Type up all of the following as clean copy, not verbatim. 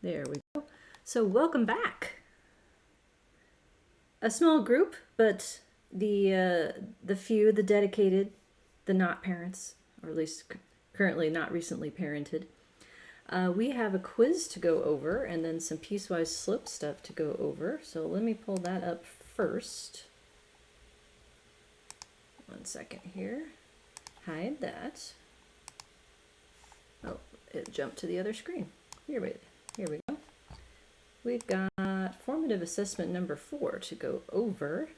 There we go. So welcome back. A small group, but the dedicated, the not parents, or at least currently not recently parented, we have a quiz to go over and then some piecewise slope stuff to go over. So let me pull that up first. 1 second here. Hide that. Oh, it jumped to the other screen. Here we go. We've got formative assessment number 4 to go over.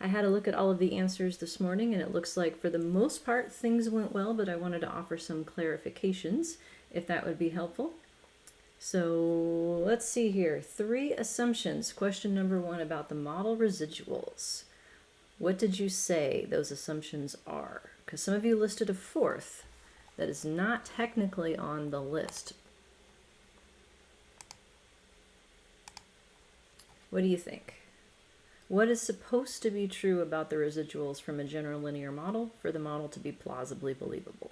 I had a look at all of the answers this morning, and it looks like for the most part things went well, but I wanted to offer some clarifications if that would be helpful. So let's see here. 3 assumptions. Question number 1 about the model residuals. What did you say those assumptions are? Because some of you listed a 4th that is not technically on the list. What do you think? What is supposed to be true about the residuals from a general linear model for the model to be plausibly believable?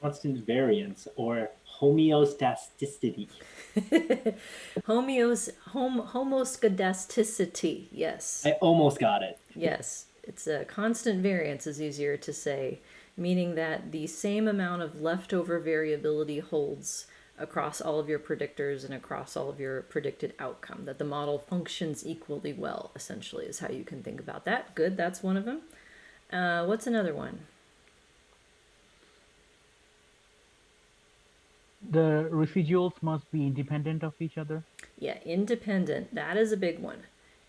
Constant variance or homeostasticity. Homoscedasticity, yes. I almost got it. Yes, it's a constant variance is easier to say, meaning that the same amount of leftover variability holds across all of your predictors and across all of your predicted outcome, that the model functions equally well, essentially, is how you can think about that. Good, that's one of them. What's another one? The residuals must be independent of each other. Yeah, independent. That is a big one.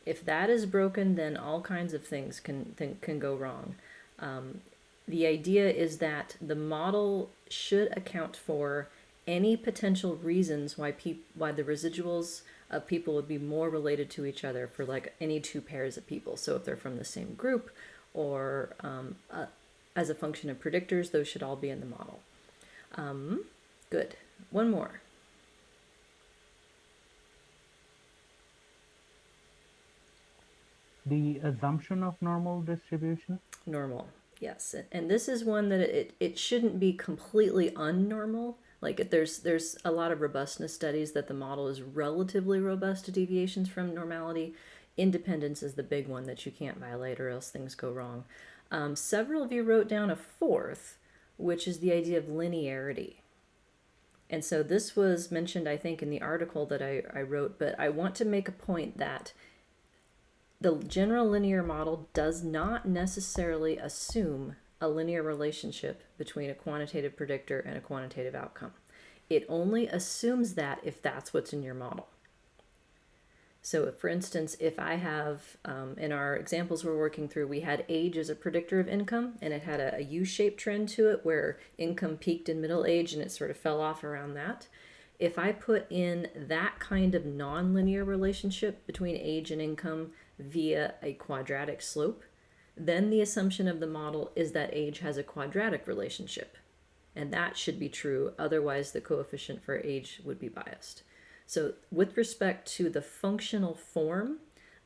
If that is broken, then all kinds of things can go wrong. The idea is that the model should account for any potential reasons why the residuals of people would be more related to each other for like any 2 pairs of people. So if they're from the same group or as a function of predictors, those should all be in the model. Good. One more. The assumption of normal distribution. Normal, yes. And this is one that it shouldn't be completely unnormal. Like there's a lot of robustness studies that the model is relatively robust to deviations from normality. Independence is the big one that you can't violate or else things go wrong. Several of you wrote down a 4th, which is the idea of linearity. And so this was mentioned, I think, in the article that I wrote, but I want to make a point that the general linear model does not necessarily assume a linear relationship between a quantitative predictor and a quantitative outcome. It only assumes that if that's what's in your model. So for instance, if I have, in our examples we're working through, we had age as a predictor of income, and it had a U-shaped trend to it where income peaked in middle age and it sort of fell off around that. If I put in that kind of nonlinear relationship between age and income via a quadratic slope, then the assumption of the model is that age has a quadratic relationship. And that should be true, otherwise the coefficient for age would be biased. So with respect to the functional form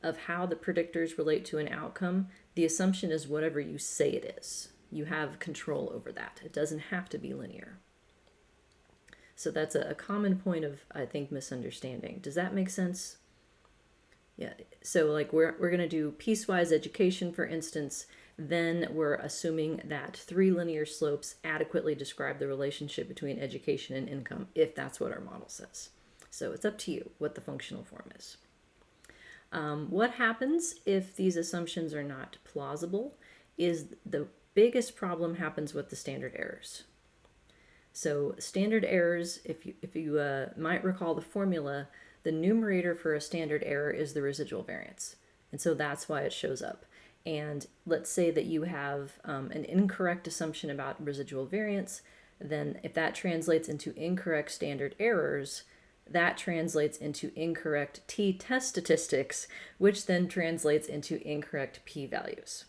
of how the predictors relate to an outcome, the assumption is whatever you say it is. You have control over that. It doesn't have to be linear. So that's a common point of, I think, misunderstanding. Does that make sense? Yeah, so like we're going to do piecewise education, for instance, then we're assuming that 3 linear slopes adequately describe the relationship between education and income, if that's what our model says. So it's up to you what the functional form is. What happens if these assumptions are not plausible is the biggest problem happens with the standard errors. So standard errors, if you might recall the formula, the numerator for a standard error is the residual variance. And so that's why it shows up. And let's say that you have an incorrect assumption about residual variance, then if that translates into incorrect standard errors, that translates into incorrect t-test statistics, which then translates into incorrect p-values.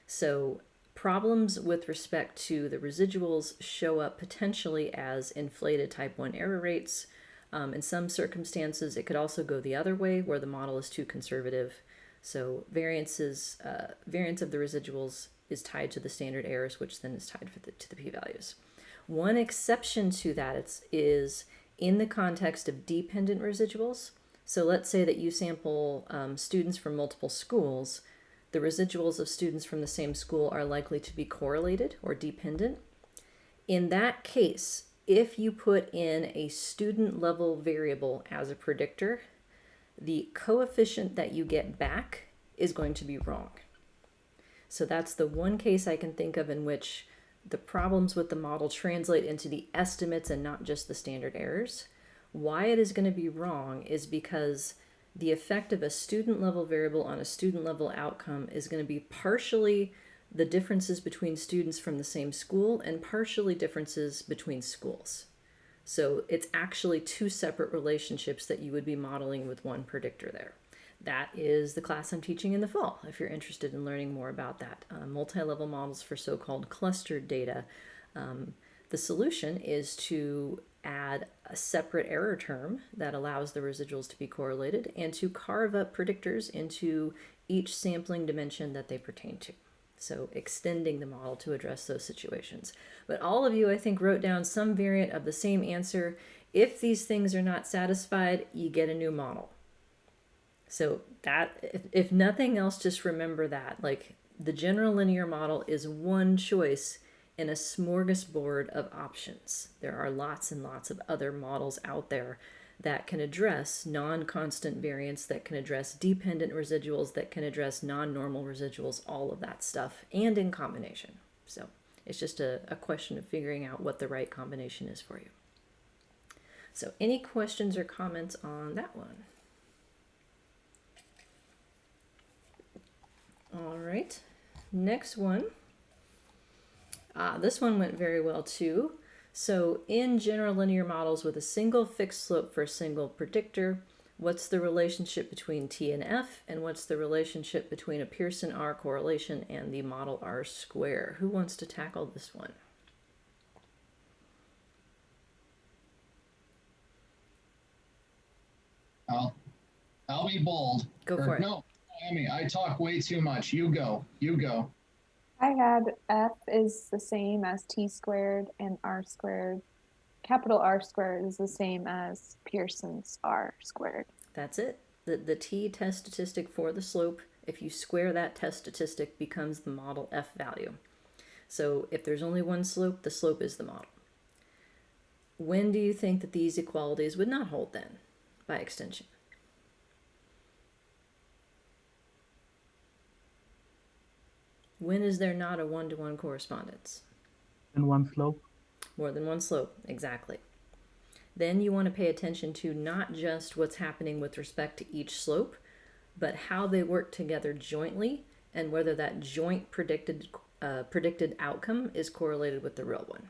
So problems with respect to the residuals show up potentially as inflated type 1 error rates. In some circumstances, it could also go the other way where the model is too conservative. So variance of the residuals is tied to the standard errors, which then is tied to the p-values. One exception to that is in the context of dependent residuals. So let's say that you sample students from multiple schools. The residuals of students from the same school are likely to be correlated or dependent. In that case, if you put in a student level variable as a predictor, the coefficient that you get back is going to be wrong. So that's the one case I can think of in which the problems with the model translate into the estimates and not just the standard errors. Why it is going to be wrong is because the effect of a student level variable on a student level outcome is going to be partially the differences between students from the same school and partially differences between schools. So it's actually two separate relationships that you would be modeling with one predictor there. That is the class I'm teaching in the fall, if you're interested in learning more about that. Multi-level models for so-called clustered data. The solution is to add a separate error term that allows the residuals to be correlated and to carve up predictors into each sampling dimension that they pertain to. So extending the model to address those situations. But all of you, I think, wrote down some variant of the same answer. If these things are not satisfied, you get a new model. So that, if nothing else, just remember that. Like, the general linear model is one choice in a smorgasbord of options. There are lots and lots of other models out there that can address non-constant variance, that can address dependent residuals, that can address non-normal residuals, all of that stuff, and in combination. So it's just a question of figuring out what the right combination is for you. So any questions or comments on that one? All right, next one. This one went very well too. So in general linear models with a single fixed slope for a single predictor, what's the relationship between T and F, and what's the relationship between a Pearson R correlation and the model R square? Who wants to tackle this one? I'll be bold. Go for it. No, Amy, I talk way too much. You go. You go. I had F is the same as T squared and R squared. Capital R squared is the same as Pearson's R squared. That's it. The T test statistic for the slope, if you square that test statistic, becomes the model F value. So if there's only one slope, the slope is the model. When do you think that these equalities would not hold then, by extension? When is there not a one-to-one correspondence? And one slope. More than one slope, exactly. Then you want to pay attention to not just what's happening with respect to each slope, but how they work together jointly and whether that joint predicted outcome is correlated with the real one.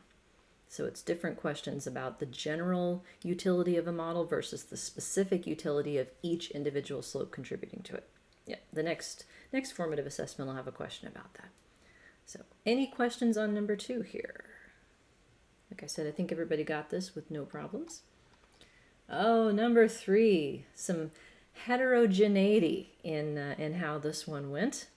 So it's different questions about the general utility of a model versus the specific utility of each individual slope contributing to it. Yeah, the next formative assessment will have a question about that. So any questions on number 2 here? Like I said, I think everybody got this with no problems. Oh, number 3, some heterogeneity in how this one went.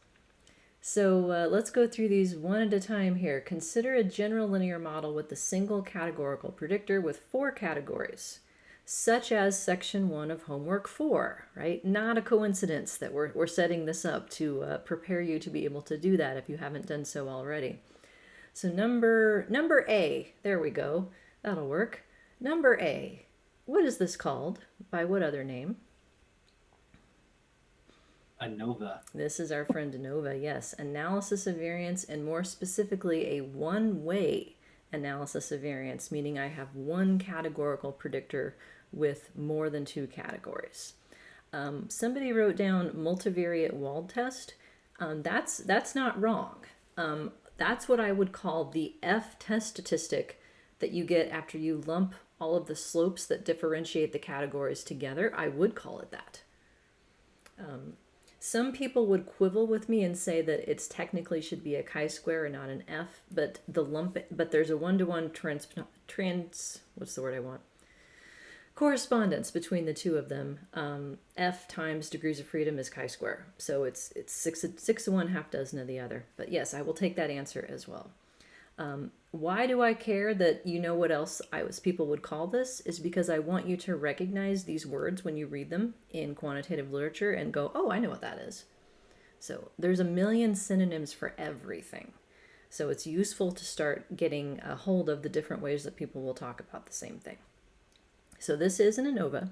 So let's go through these one at a time here. Consider a general linear model with a single categorical predictor with 4 categories, such as section 1 of homework 4, right? Not a coincidence that we're setting this up to prepare you to be able to do that if you haven't done so already. So number A, there we go, that'll work. Number A, what is this called? By what other name? ANOVA. This is our friend ANOVA, yes. Analysis of variance, and more specifically a one-way analysis of variance, meaning I have one categorical predictor with more than 2 categories. Somebody wrote down multivariate Wald test. That's not wrong. That's what I would call the F test statistic that you get after you lump all of the slopes that differentiate the categories together. I would call it that. Some people would quibble with me and say that it's technically should be a chi-square and not an F, but there's a one-to-one correspondence between the two of them. F times degrees of freedom is chi-square, so it's 6 to 1, half dozen of the other. But yes, I will take that answer as well. Why do I care that you know what else people would call this? Is because I want you to recognize these words when you read them in quantitative literature and go, oh, I know what that is. So there's a million synonyms for everything. So it's useful to start getting a hold of the different ways that people will talk about the same thing. So this is an ANOVA.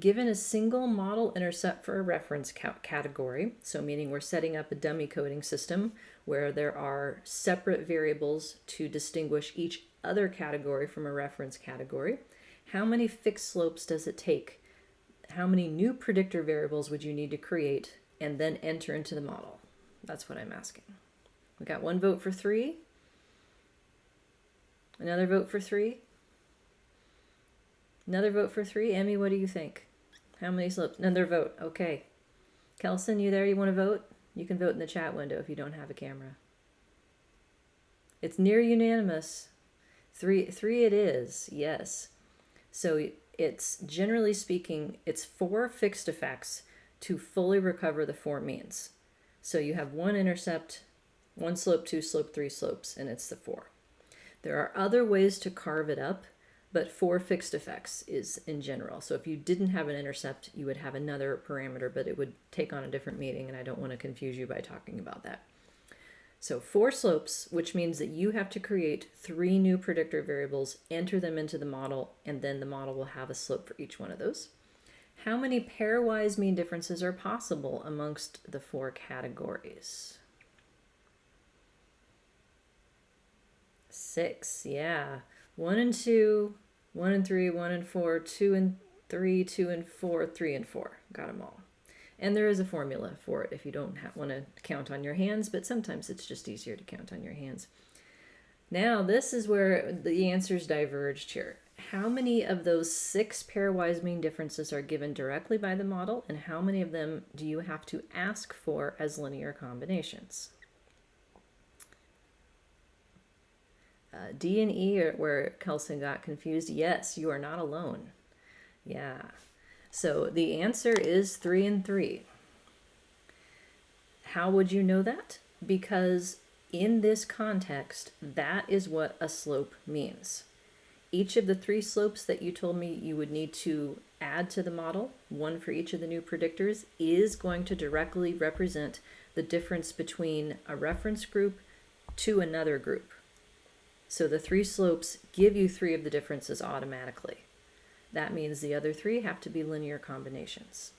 Given a single model intercept for a reference category, so meaning we're setting up a dummy coding system where there are separate variables to distinguish each other category from a reference category, how many fixed slopes does it take? How many new predictor variables would you need to create and then enter into the model? That's what I'm asking. We got one vote for 3. Another vote for 3. Another vote for 3. Emmy, what do you think? How many slopes? Another vote. Okay. Kelson, you there? You want to vote? You can vote in the chat window if you don't have a camera. It's near unanimous. 3 it is. Yes. So it's, generally speaking, it's 4 fixed effects to fully recover the 4 means. So you have 1 intercept, 1 slope, 2 slope, 3 slopes, and it's the 4. There are other ways to carve it up, but 4 fixed effects is in general. So if you didn't have an intercept, you would have another parameter, but it would take on a different meaning, and I don't want to confuse you by talking about that. So 4 slopes, which means that you have to create 3 new predictor variables, enter them into the model, and then the model will have a slope for each one of those. How many pairwise mean differences are possible amongst the 4 categories? 6, yeah. 1 and 2, 1 and 3, 1 and 4, 2 and 3, 2 and 4, 3 and 4. Got them all. And there is a formula for it if you don't want to count on your hands, but sometimes it's just easier to count on your hands. Now, this is where the answers diverged here. How many of those 6 pairwise mean differences are given directly by the model, and how many of them do you have to ask for as linear combinations? D and E are where Kelson got confused. Yes, you are not alone. Yeah. So the answer is 3 and 3. How would you know that? Because in this context, that is what a slope means. Each of the 3 slopes that you told me you would need to add to the model, 1 for each of the new predictors, is going to directly represent the difference between a reference group to another group. So the 3 slopes give you 3 of the differences automatically. That means the other 3 have to be linear combinations.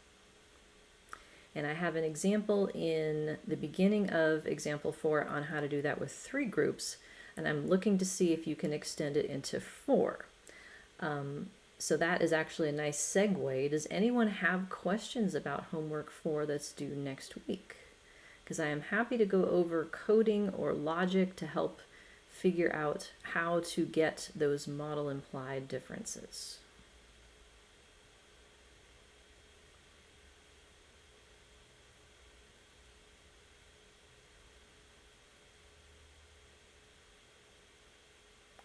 And I have an example in the beginning of example 4 on how to do that with 3 groups, and I'm looking to see if you can extend it into 4. So that is actually a nice segue. Does anyone have questions about homework 4 that's due next week? Because I am happy to go over coding or logic to help figure out how to get those model implied differences.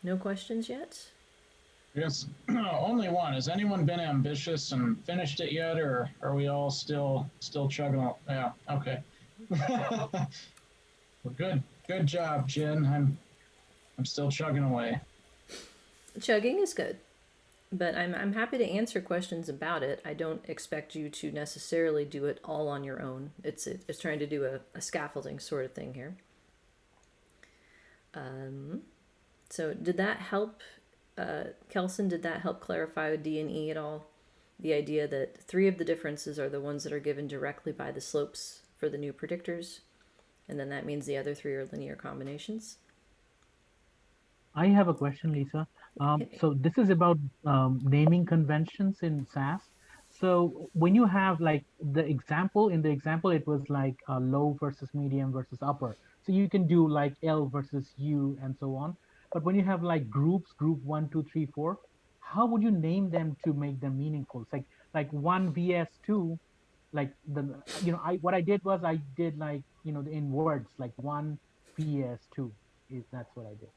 No questions yet? Yes, only one. Has anyone been ambitious and finished it yet, or are we all still chugging along? Yeah, okay. Well, good job, Jen. I'm still chugging away. Chugging is good, but I'm happy to answer questions about it. I don't expect you to necessarily do it all on your own. It's trying to do a scaffolding sort of thing here. So did that help, Kelson, did that help clarify D and E at all? The idea that 3 of the differences are the ones that are given directly by the slopes for the new predictors, and then that means the other 3 are linear combinations? I have a question, Lisa. So this is about naming conventions in SAS. So when you have like in the example, it was like low versus medium versus upper. So you can do like L versus U and so on. But when you have like groups, group 1, 2, 3, 4, how would you name them to make them meaningful? It's like 1 vs2, like what I did was I did like in words like 1 vs2 that's what I did.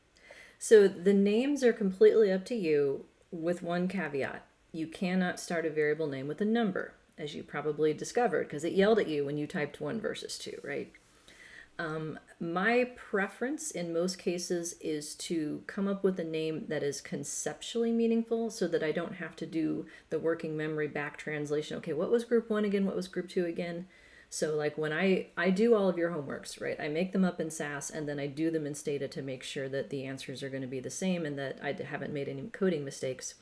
So the names are completely up to you, with one caveat. You cannot start a variable name with a number, as you probably discovered, because it yelled at you when you typed 1 versus 2, right? My preference in most cases is to come up with a name that is conceptually meaningful so that I don't have to do the working memory back translation. Okay, what was group 1 again? What was group 2 again? So like when I do all of your homeworks, right? I make them up in SAS and then I do them in Stata to make sure that the answers are going to be the same and that I haven't made any coding mistakes.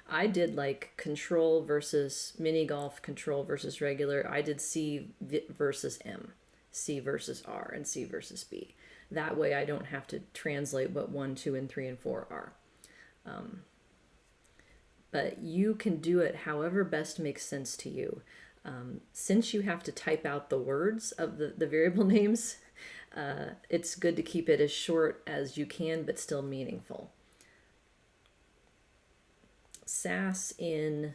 I did like control versus mini golf, control versus regular. I did C versus M, C versus R, and C versus B. That way I don't have to translate what 1, 2, and 3, and 4 are. But you can do it however best makes sense to you. Since you have to type out the words of the variable names, it's good to keep it as short as you can, but still meaningful. SAS in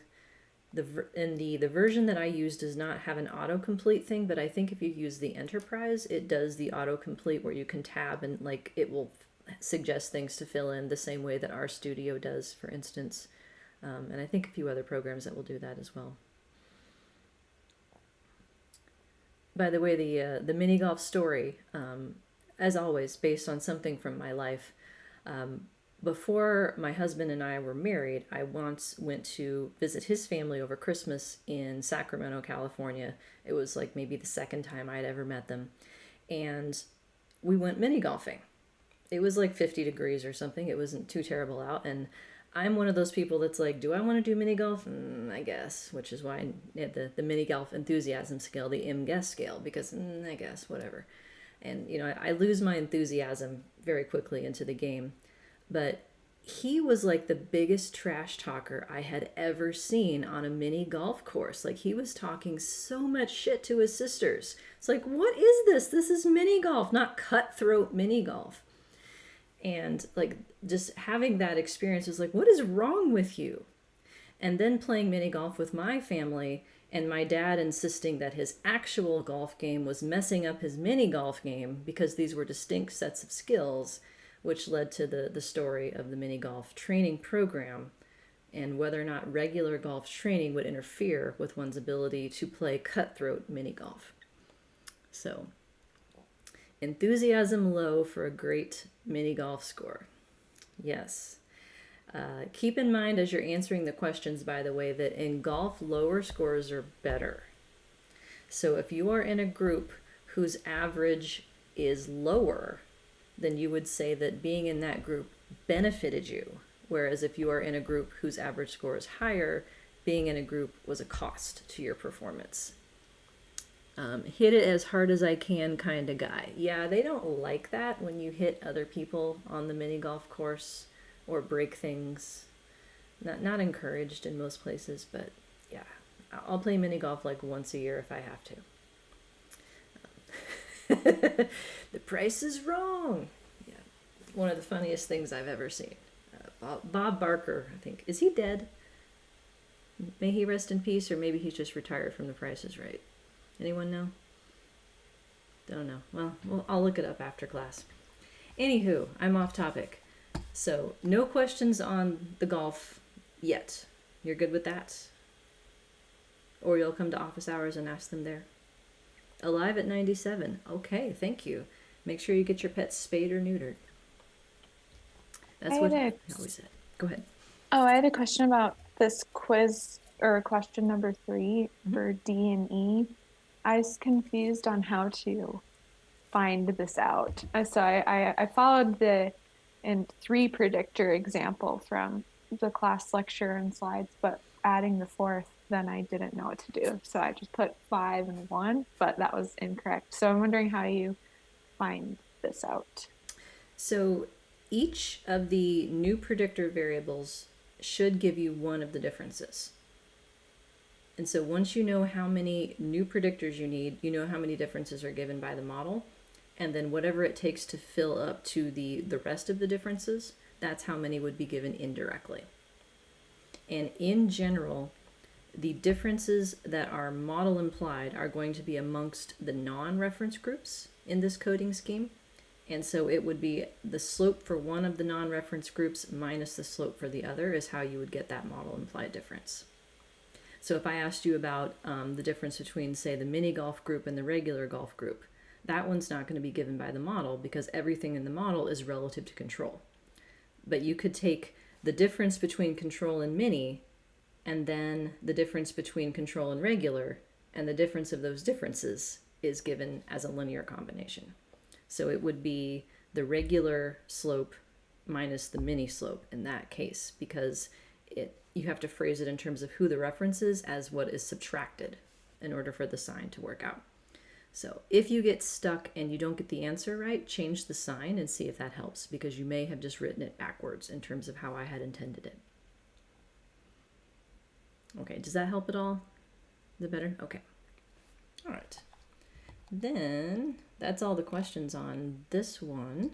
the version that I use does not have an autocomplete thing, but I think if you use the Enterprise, it does the autocomplete where you can tab and like it will suggest things to fill in the same way that RStudio does, for instance. And I think a few other programs that will do that as well. By the way, the mini golf story, as always, based on something from my life. Before my husband and I were married, I once went to visit his family over Christmas in Sacramento, California. It was like maybe the second time I'd ever met them. And we went mini golfing. It was like 50 degrees or something. It wasn't too terrible out. And I'm one of those people that's like, do I want to do mini golf? I guess, which is why I had the mini golf enthusiasm scale, the MGUES scale, because I guess, whatever. And, you know, I lose my enthusiasm very quickly into the game. But he was like the biggest trash talker I had ever seen on a mini golf course. Like he was talking so much shit to his sisters. It's like, what is this? This is mini golf, not cutthroat mini golf. And like just having that experience was like, what is wrong with you? And then playing mini golf with my family and my dad insisting that his actual golf game was messing up his mini golf game because these were distinct sets of skills, which led to the story of the mini golf training program and whether or not regular golf training would interfere with one's ability to play cutthroat mini golf. So, enthusiasm low for a great mini golf score. Yes. Keep in mind as you're answering the questions, by the way, that in golf, lower scores are better. So if you are in a group whose average is lower, then you would say that being in that group benefited you. Whereas if you are in a group whose average score is higher, being in a group was a cost to your performance. Hit it as hard as I can kind of guy. Yeah, they don't like that when you hit other people on the mini golf course or break things. Not encouraged in most places, but yeah, I'll play mini golf like once a year if I have to. The price is wrong. Yeah, one of the funniest things I've ever seen. Bob Barker, I think. Is he dead? May he rest in peace, or maybe he's just retired from The Price is Right. Anyone know? Don't know. Well, I'll look it up after class. Anywho, I'm off topic. So, no questions on the golf yet. You're good with that? Or you'll come to office hours and ask them there. Alive at 97. Okay, thank you. Make sure you get your pets spayed or neutered. That's what I always said. Go ahead. Oh, I had a question about this quiz, or question number 3 for D and E. I was confused on how to find this out. So I followed the 3 predictor example from the class lecture and slides, but adding the 4th, then I didn't know what to do. So I just put 5 and 1, but that was incorrect. So I'm wondering how you find this out. So each of the new predictor variables should give you one of the differences. And so once you know how many new predictors you need, you know how many differences are given by the model, and then whatever it takes to fill up to the rest of the differences, that's how many would be given indirectly. And in general, the differences that are model implied are going to be amongst the non-reference groups in this coding scheme. And so it would be the slope for one of the non-reference groups minus the slope for the other is how you would get that model implied difference. So if I asked you about the difference between, say, the mini golf group and the regular golf group, that one's not going to be given by the model because everything in the model is relative to control. But you could take the difference between control and mini, and then the difference between control and regular, and the difference of those differences is given as a linear combination. So it would be the regular slope minus the mini slope in that case, because you have to phrase it in terms of who the reference is as what is subtracted in order for the sign to work out. So if you get stuck and you don't get the answer right, change the sign and see if that helps, because you may have just written it backwards in terms of how I had intended it. Okay, does that help at all? Is it better? Okay. All right. Then that's all the questions on this one.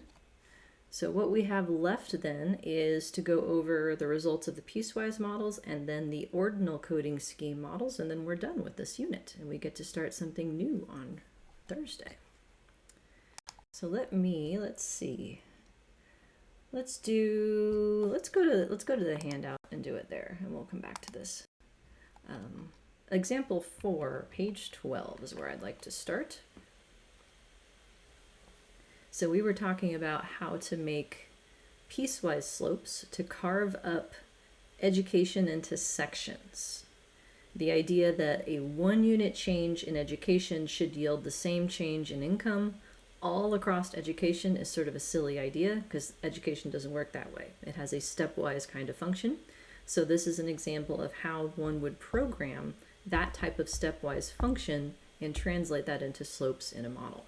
So what we have left then is to go over the results of the piecewise models and then the ordinal coding scheme models, and then we're done with this unit and we get to start something new on Thursday. So let's see. Let's go to the handout and do it there, and we'll come back to this. Example 4, page 12 is where I'd like to start. So we were talking about how to make piecewise slopes to carve up education into sections. The idea that a 1 unit change in education should yield the same change in income all across education is sort of a silly idea, because education doesn't work that way. It has a stepwise kind of function. So this is an example of how one would program that type of stepwise function and translate that into slopes in a model.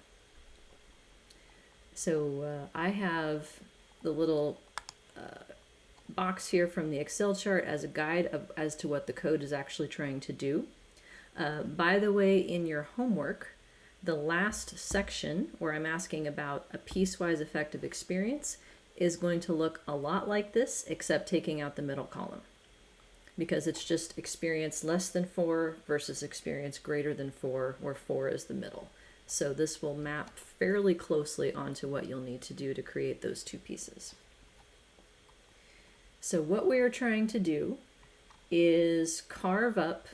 So I have the little box here from the Excel chart as a guide as to what the code is actually trying to do. By the way, in your homework, the last section where I'm asking about a piecewise effective experience is going to look a lot like this, except taking out the middle column, because it's just experience less than 4 versus experience greater than 4, where 4 is the middle. So this will map fairly closely onto what you'll need to do to create those two pieces. So what we are trying to do is carve up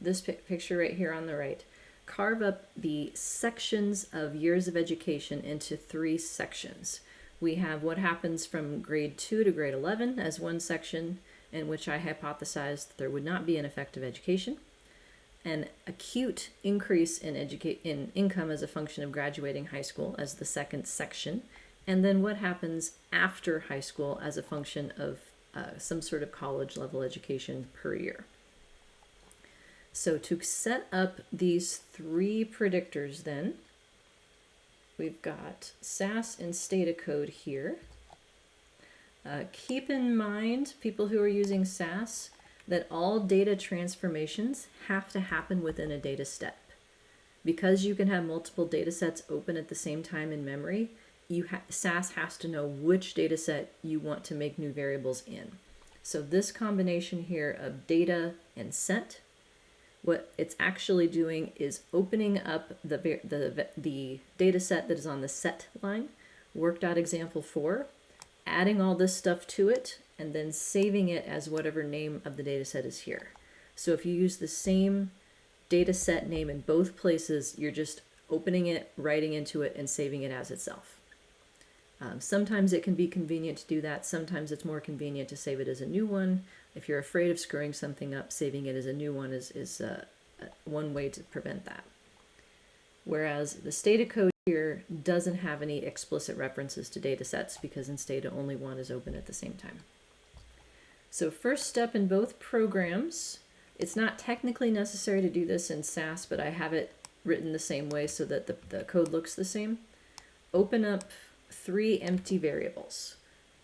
this picture right here on the right, carve up the sections of years of education into 3 sections. We have what happens from grade 2 to grade 11 as one section, in which I hypothesized that there would not be an effective education, an acute increase in income as a function of graduating high school as the second section, and then what happens after high school as a function of some sort of college level education per year. So to set up these 3 predictors then, we've got SAS and Stata code here. Keep in mind, people who are using SAS, that all data transformations have to happen within a data step. Because you can have multiple data sets open at the same time in memory, SAS has to know which data set you want to make new variables in. So this combination here of data and set, what it's actually doing is opening up the data set that is on the set line, worked out example 4, adding all this stuff to it, and then saving it as whatever name of the data set is here. So if you use the same data set name in both places, you're just opening it, writing into it, and saving it as itself. Sometimes it can be convenient to do that. Sometimes it's more convenient to save it as a new one. If you're afraid of screwing something up, saving it as a new one is one way to prevent that. Whereas the Stata code here doesn't have any explicit references to data sets, because in Stata only one is open at the same time. So first step in both programs, it's not technically necessary to do this in SAS, but I have it written the same way so that the code looks the same. Open up 3 empty variables.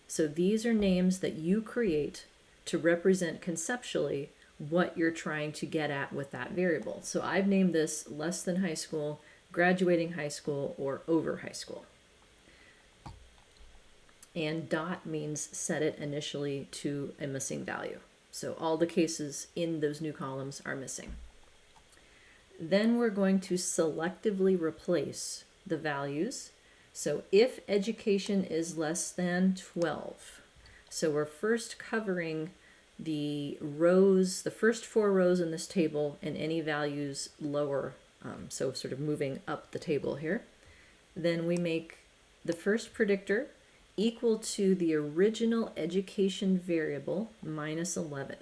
So these are names that you create to represent conceptually what you're trying to get at with that variable. So I've named this less than high school, graduating high school, or over high school. And dot means set it initially to a missing value. So all the cases in those new columns are missing. Then we're going to selectively replace the values. So if education is less than 12, so we're first covering the rows, the first 4 rows in this table, and any values lower So sort of moving up the table here. Then we make the first predictor equal to the original education variable minus 11.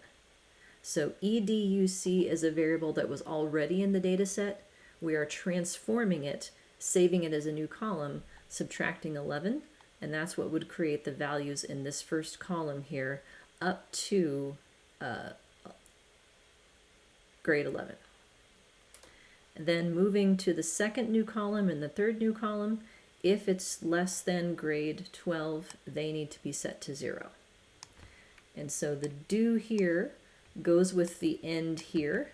So EDUC is a variable that was already in the data set. We are transforming it, saving it as a new column, subtracting 11, and that's what would create the values in this first column here up to grade 11. And then moving to the second new column and the third new column, if it's less than grade 12, they need to be set to 0. And so the do here goes with the end here.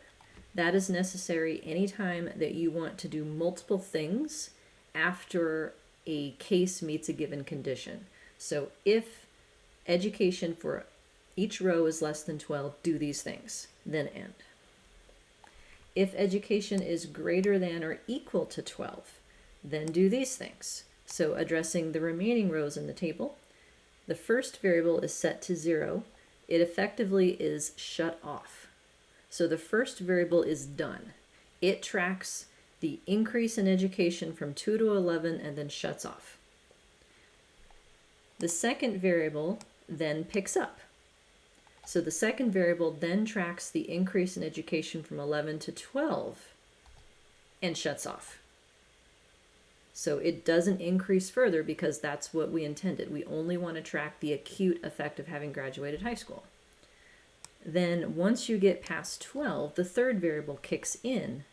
That is necessary anytime that you want to do multiple things after a case meets a given condition. So if education for each row is less than 12, do these things, then end. If education is greater than or equal to 12, then do these things. So addressing the remaining rows in the table, the first variable is set to 0. It effectively is shut off. So the first variable is done. It tracks the increase in education from 2 to 11 and then shuts off. The second variable then picks up. So the second variable then tracks the increase in education from 11 to 12 and shuts off. So it doesn't increase further because that's what we intended. We only want to track the acute effect of having graduated high school. Then once you get past 12, the third variable kicks in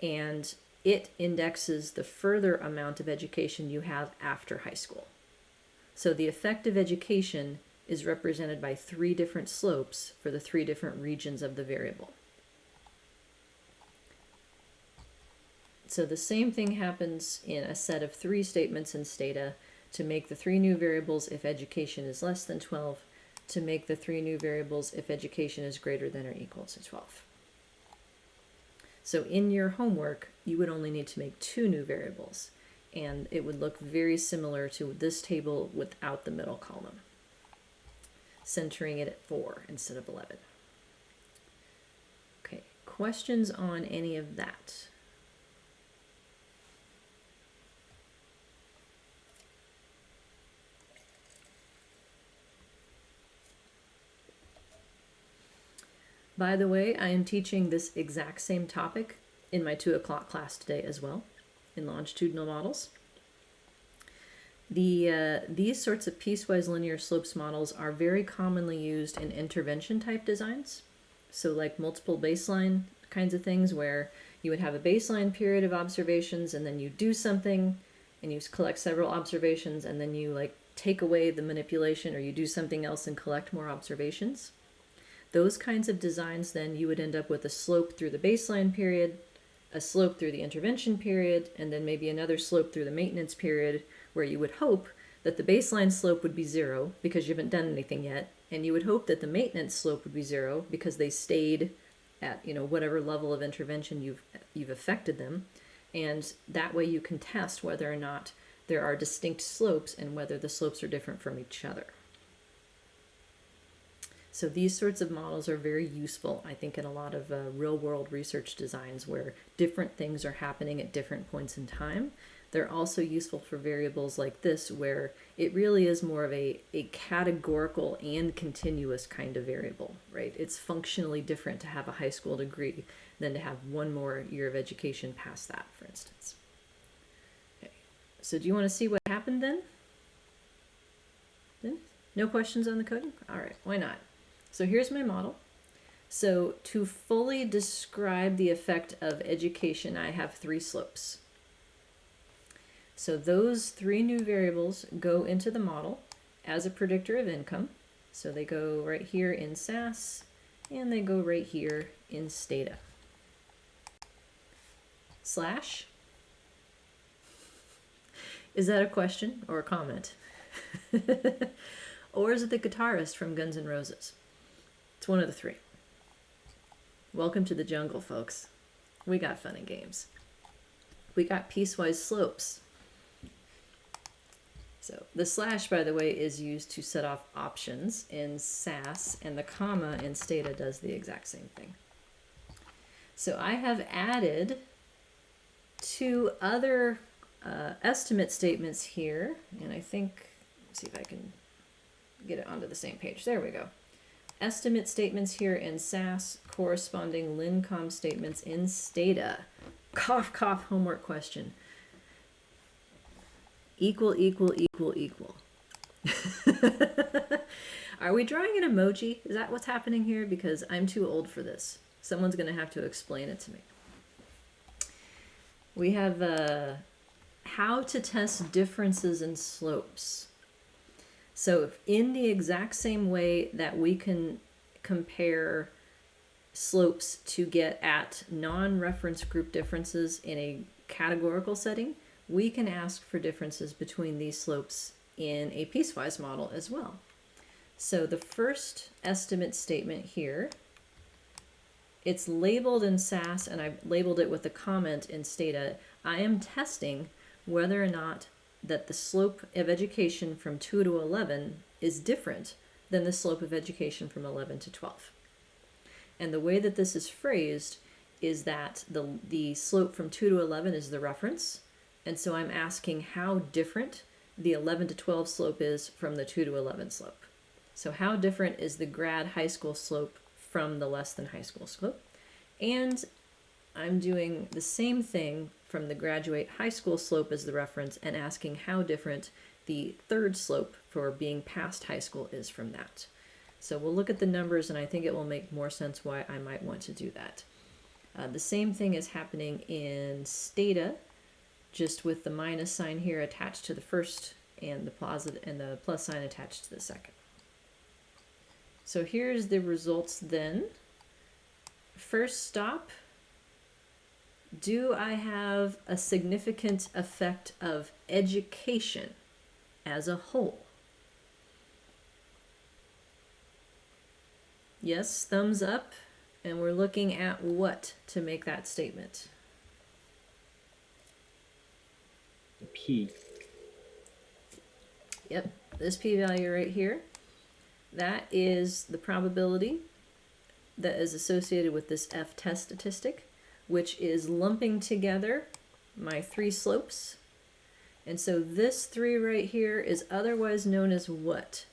and it indexes the further amount of education you have after high school. So the effective education is represented by 3 different slopes for the 3 different regions of the variable. So the same thing happens in a set of 3 statements in Stata to make the 3 new variables if education is less than 12, to make the 3 new variables if education is greater than or equal to 12. So in your homework, you would only need to make 2 new variables, and it would look very similar to this table without the middle column, centering it at 4 instead of 11. Okay, questions on any of that? By the way, I am teaching this exact same topic in my 2 o'clock class today as well, in longitudinal models. These sorts of piecewise linear slopes models are very commonly used in intervention type designs. So like multiple baseline kinds of things where you would have a baseline period of observations and then you do something and you collect several observations and then you like take away the manipulation or you do something else and collect more observations. Those kinds of designs, then you would end up with a slope through the baseline period, a slope through the intervention period, and then maybe another slope through the maintenance period, where you would hope that the baseline slope would be 0 because you haven't done anything yet, and you would hope that the maintenance slope would be 0 because they stayed at whatever level of intervention you've affected them, and that way you can test whether or not there are distinct slopes and whether the slopes are different from each other. So these sorts of models are very useful, I think, in a lot of real-world research designs where different things are happening at different points in time. They're also useful for variables like this, where it really is more of a categorical and continuous kind of variable, right? It's functionally different to have a high school degree than to have 1 more year of education past that, for instance. Okay. So do you want to see what happened then? No questions on the coding? All right, why not? So here's my model. So to fully describe the effect of education, I have 3 slopes. So those 3 new variables go into the model as a predictor of income. So they go right here in SAS, and they go right here in Stata. Slash. Is that a question or a comment? Or is it the guitarist from Guns N' Roses? It's one of the 3. Welcome to the jungle, folks. We got fun and games. We got piecewise slopes. So the slash, by the way, is used to set off options in SAS, and the comma in Stata does the exact same thing. So I have added two other estimate statements here, and I think, let's see if I can get it onto the same page. There we go. Estimate statements here in SAS, corresponding lincom statements in Stata. Cough, cough, homework question. Equal, equal, equal, equal. Are we drawing an emoji? Is that what's happening here? Because I'm too old for this. Someone's going to have to explain it to me. We have how to test differences in slopes. So in the exact same way that we can compare slopes to get at non-reference group differences in a categorical setting, we can ask for differences between these slopes in a piecewise model as well. So the first estimate statement here, it's labeled in SAS, and I've labeled it with a comment in Stata. I am testing whether or not that the slope of education from 2 to 11 is different than the slope of education from 11 to 12. And the way that this is phrased is that the slope from 2 to 11 is the reference. And so I'm asking how different the 11 to 12 slope is from the 2 to 11 slope. So how different is the grad high school slope from the less than high school slope? And I'm doing the same thing from the graduate high school slope as the reference and asking how different the third slope for being past high school is from that. So we'll look at the numbers, and I think it will make more sense why I might want to do that. The same thing is happening in Stata, just with the minus sign here attached to the first and the positive and the plus sign attached to the second. So here's the results then. First stop, do I have a significant effect of education as a whole? Yes, thumbs up, and we're looking at what to make that statement? P. Yep, this p-value right here, that is the probability that is associated with this f-test statistic, which is lumping together my three slopes. And so this 3 right here is otherwise known as what?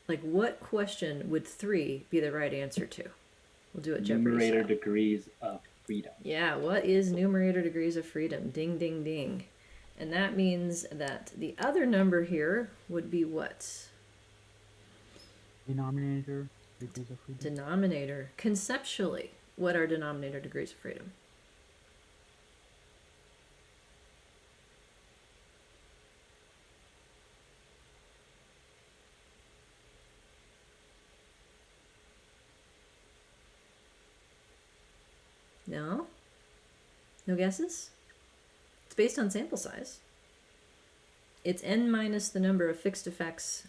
Like, what question would 3 be the right answer to? We'll do it Jeopardy Numerator style. degrees of freedom. Yeah, what is numerator degrees of freedom? Ding, ding, ding. And that means that the other number here would be what? Denominator, degrees of freedom. Denominator. Conceptually, what are denominator degrees of freedom? No? No guesses? It's based on sample size. It's n minus the number of fixed effects,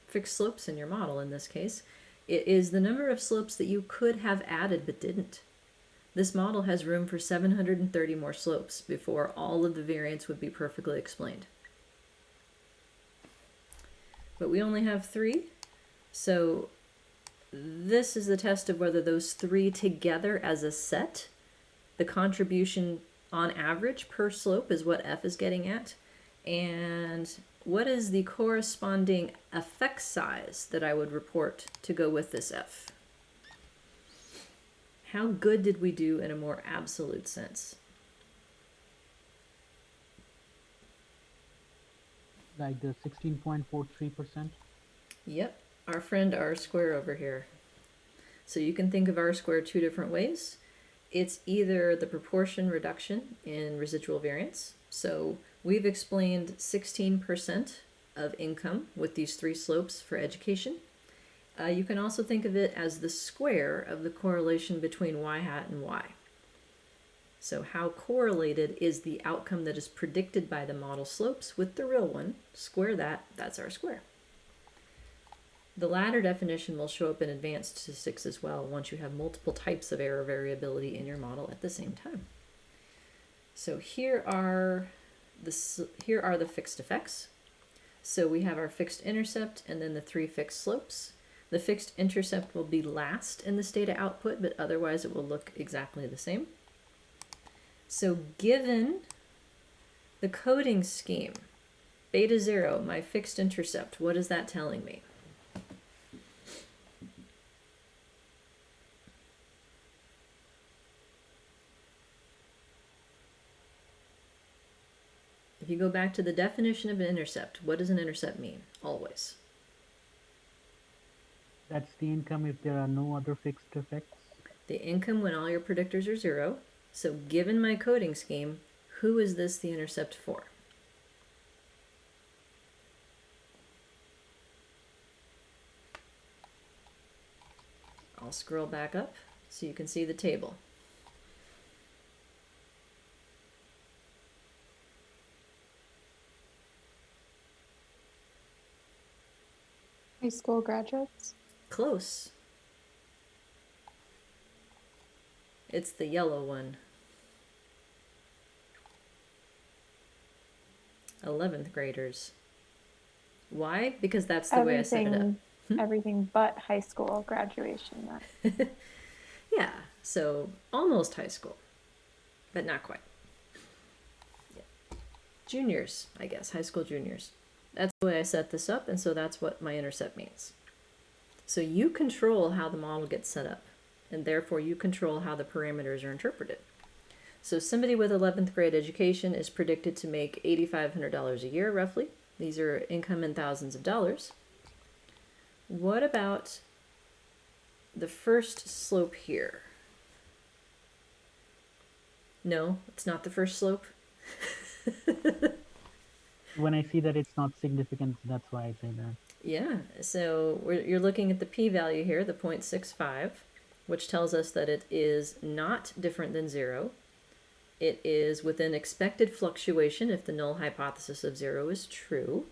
fixed slopes in your model in this case. It is the number of slopes that you could have added but didn't. This model has room for 730 more slopes before all of the variance would be perfectly explained. But we only have 3, so this is the test of whether those 3 together as a set, the contribution on average per slope is what F is getting at. And what is the corresponding effect size that I would report to go with this F? How good did we do in a more absolute sense? Like the 16.43%. Yep, our friend R square over here. So you can think of R square 2 different ways. It's either the proportion reduction in residual variance. So we've explained 16% of income with these 3 slopes for education. You can also think of it as the square of the correlation between y hat and y. So how correlated is the outcome that is predicted by the model slopes with the real one? Square that, that's our square. The latter definition will show up in advanced statistics as well once you have multiple types of error variability in your model at the same time. So here are the fixed effects. So we have our fixed intercept and then the 3 fixed slopes. The fixed intercept will be last in this data output, but otherwise it will look exactly the same. So given the coding scheme, beta 0, my fixed intercept, what is that telling me? If you go back to the definition of an intercept, what does an intercept mean? Always. That's the income if there are no other fixed effects. The income when all your predictors are 0. So given my coding scheme, who is this the intercept for? I'll scroll back up so you can see the table. High school graduates. Close. It's the yellow one. 11th graders. Why? Because that's the way I set it up. Everything but high school graduation. Then. Yeah, so almost high school, but not quite. Yeah. Juniors, I guess, high school juniors. That's the way I set this up, and so that's what my intercept means. So you control how the model gets set up, and therefore you control how the parameters are interpreted. So somebody with 11th grade education is predicted to make $8,500 a year, roughly. These are income in thousands of dollars. What about the first slope here? No, it's not the first slope. When I see that it's not significant, that's why I say that. Yeah, so you're looking at the p-value here, the 0.65, which tells us that it is not different than 0. It is within expected fluctuation if the null hypothesis of 0 is true.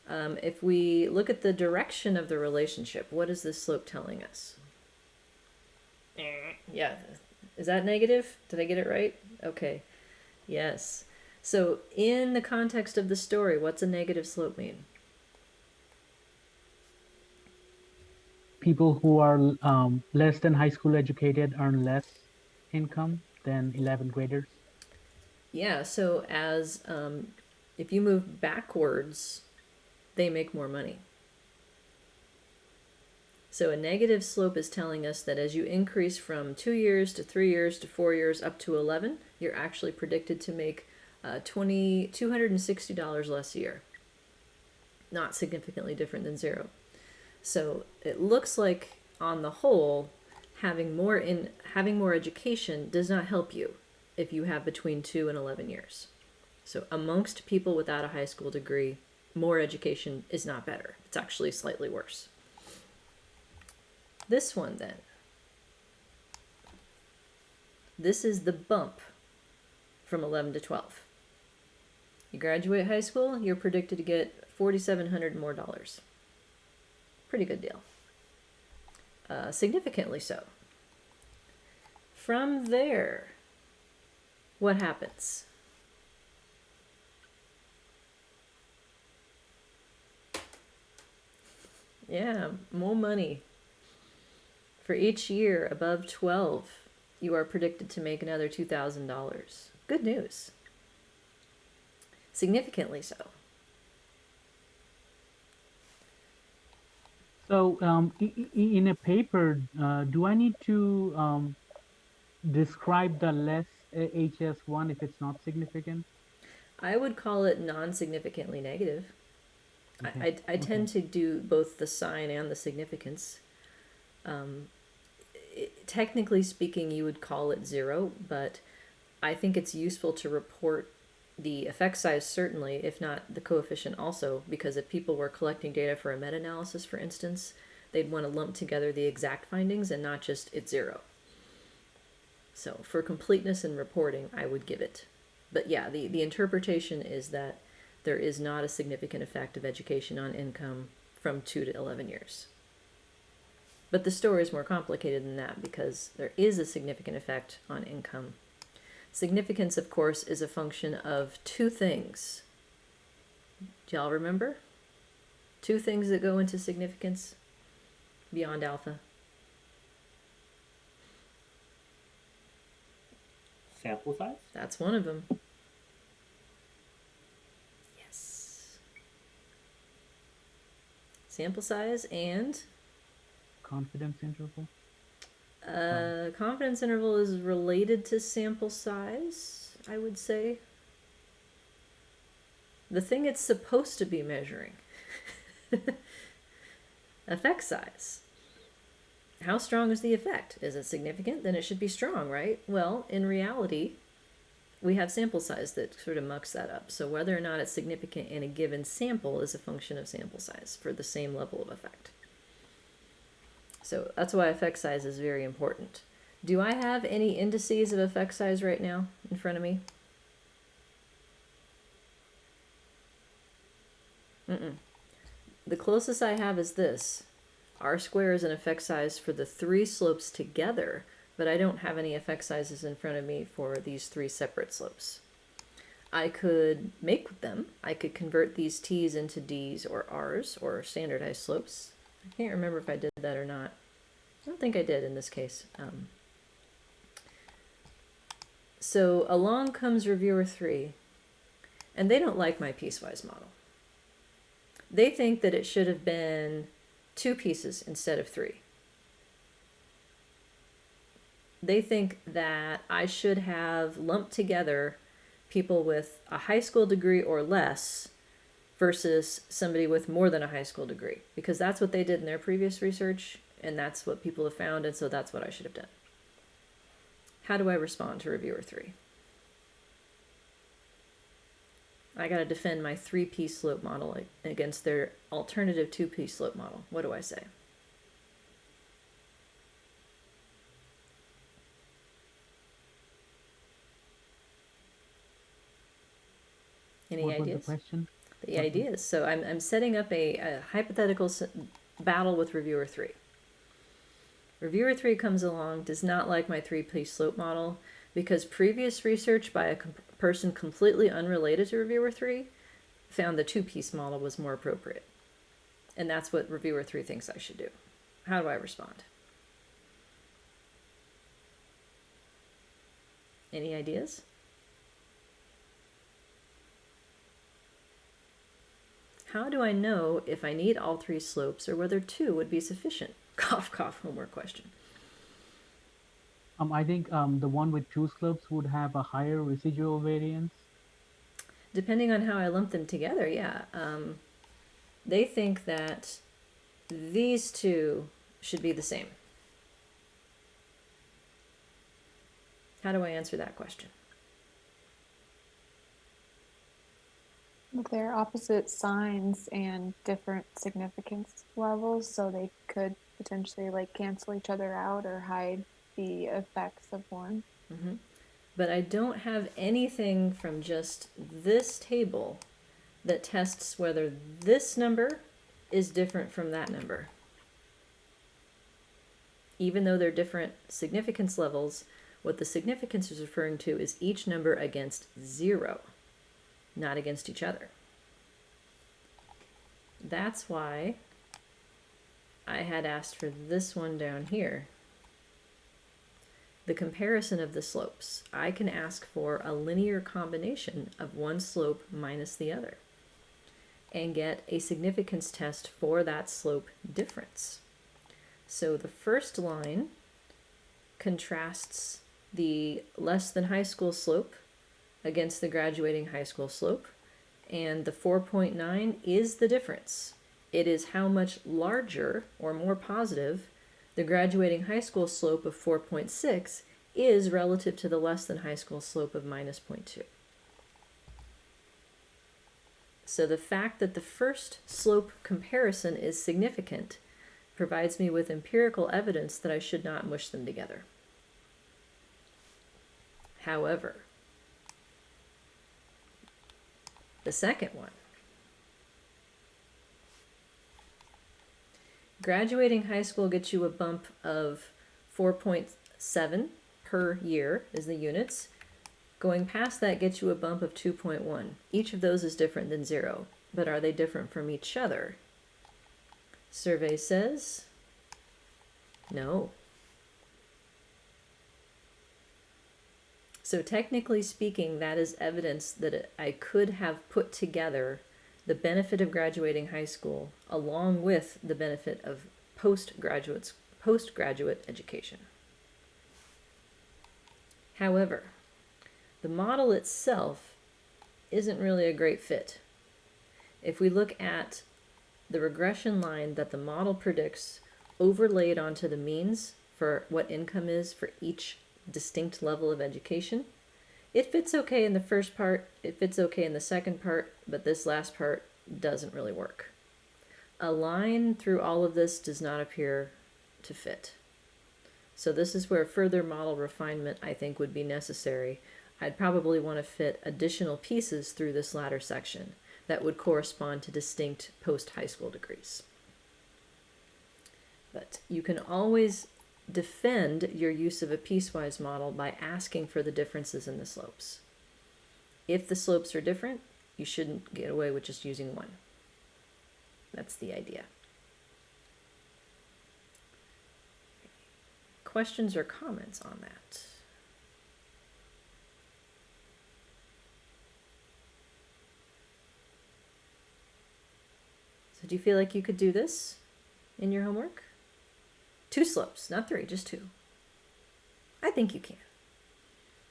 If we look at the direction of the relationship, what is this slope telling us? Yeah, is that negative? Did I get it right? Okay, yes. So in the context of the story, what's a negative slope mean? People who are less than high school educated earn less income than 11th graders. Yeah, so as if you move backwards, they make more money. So a negative slope is telling us that as you increase from 2 years to 3 years to 4 years up to 11, you're actually predicted to make $260 less a year. Not significantly different than 0. So it looks like on the whole, having more education does not help you if you have between 2 and 11 years. So amongst people without a high school degree, more education is not better. It's actually slightly worse. This one then. This is the bump from 11 to 12. You graduate high school, you're predicted to get $4,700 more dollars. Pretty good deal. Significantly so. From there, what happens? Yeah, more money. For each year above 12, you are predicted to make another $2,000. Good news. Significantly so. So in a paper, do I need to describe the less HS1 if it's not significant? I would call it non-significantly negative. Okay. I tend to do both the sign and the significance. Technically speaking, you would call it 0, but I think it's useful to report the effect size certainly, if not the coefficient also, because if people were collecting data for a meta-analysis, for instance, they'd want to lump together the exact findings and not just it's 0. So for completeness in reporting, I would give it. But yeah, the interpretation is that there is not a significant effect of education on income from 2 to 11 years. But the story is more complicated than that because there is a significant effect on income. Significance, of course, is a function of 2 things. Do y'all remember? 2 things that go into significance. beyond alpha? Sample size? That's one of them. Yes. Sample size and Confidence interval. confidence interval is related to sample size, I would say. The thing it's supposed to be measuring. Effect size. How strong is the effect? Is it significant? Then it should be strong, right? Well, in reality, we have sample size that sort of mucks that up. So whether or not it's significant in a given sample is a function of sample size for the same level of effect. So that's why effect size is very important. Do I have any indices of effect size right now in front of me? The closest I have is this. R square is an effect size for the 3 slopes together, but I don't have any effect sizes in front of me for these 3 separate slopes. I could make them. I could convert these T's into D's or R's or standardized slopes. I can't remember if I did that or not. I don't think I did in this case. So along comes reviewer 3, and they don't like my piecewise model. They think that it should have been 2 pieces instead of 3. They think that I should have lumped together people with a high school degree or less versus somebody with more than a high school degree, because that's what they did in their previous research, and that's what people have found, and so that's what I should have done. How do I respond to reviewer 3? I got to defend my 3-piece slope model against their alternative 2-piece slope model. What do I say? Any What ideas? was the question? The ideas. So I'm setting up a hypothetical battle with reviewer 3. Reviewer 3 comes along, does not like my 3-piece slope model, because previous research by a person completely unrelated to reviewer 3 found the 2-piece model was more appropriate. And that's what reviewer 3 thinks I should do. How do I respond? Any ideas? How do I know if I need all 3 slopes or whether 2 would be sufficient? Cough, cough, homework question. I think the one with 2 slopes would have a higher residual variance. Depending on how I lump them together, yeah. They think that these 2 should be the same. How do I answer that question? They're opposite signs and different significance levels, so they could potentially like cancel each other out or hide the effects of one. But I don't have anything from just this table that tests whether this number is different from that number. Even though they're different significance levels, what the significance is referring to is each number against 0, not against each other. That's why I had asked for this one down here. The comparison of the slopes. I can ask for a linear combination of one slope minus the other and get a significance test for that slope difference. So the first line contrasts the less than high school slope against the graduating high school slope, and the 4.9 is the difference. It is how much larger or more positive the graduating high school slope of 4.6 is relative to the less than high school slope of minus 0.2. So the fact that the first slope comparison is significant provides me with empirical evidence that I should not mush them together. However, the second one, graduating high school gets you a bump of 4.7 per year is the units. Going past that gets you a bump of 2.1. Each of those is different than 0, but are they different from each other? Survey says No. So technically speaking, that is evidence that I could have put together the benefit of graduating high school along with the benefit of postgraduate education. However, the model itself isn't really a great fit. If we look at the regression line that the model predicts overlaid onto the means for what income is for each distinct level of education, it fits okay in the first part, it fits okay in the second part, but this last part doesn't really work. A line through all of this does not appear to fit. So this is where further model refinement, I think, would be necessary. I'd probably want to fit additional pieces through this latter section that would correspond to distinct post-high school degrees. But you can always defend your use of a piecewise model by asking for the differences in the slopes. If the slopes are different, you shouldn't get away with just using one. That's the idea. Questions or comments on that? So do you feel like you could do this in your homework? 2 slopes, not 3, just 2. I think you can.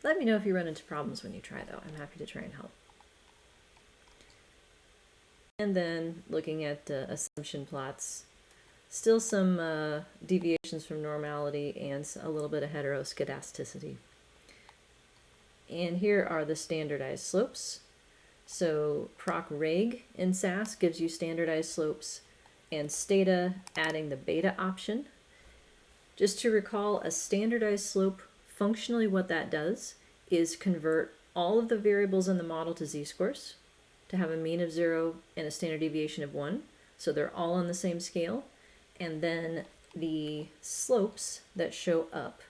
Let me know if you run into problems when you try, though. I'm happy to try and help. And then looking at assumption plots, still some deviations from normality and a little bit of heteroskedasticity. And here are the standardized slopes. So proc-reg in SAS gives you standardized slopes, and Stata adding the beta option. Just to recall, a standardized slope, functionally what that does is convert all of the variables in the model to z-scores to have a mean of 0 and a standard deviation of 1. So they're all on the same scale. And then the slopes that show up,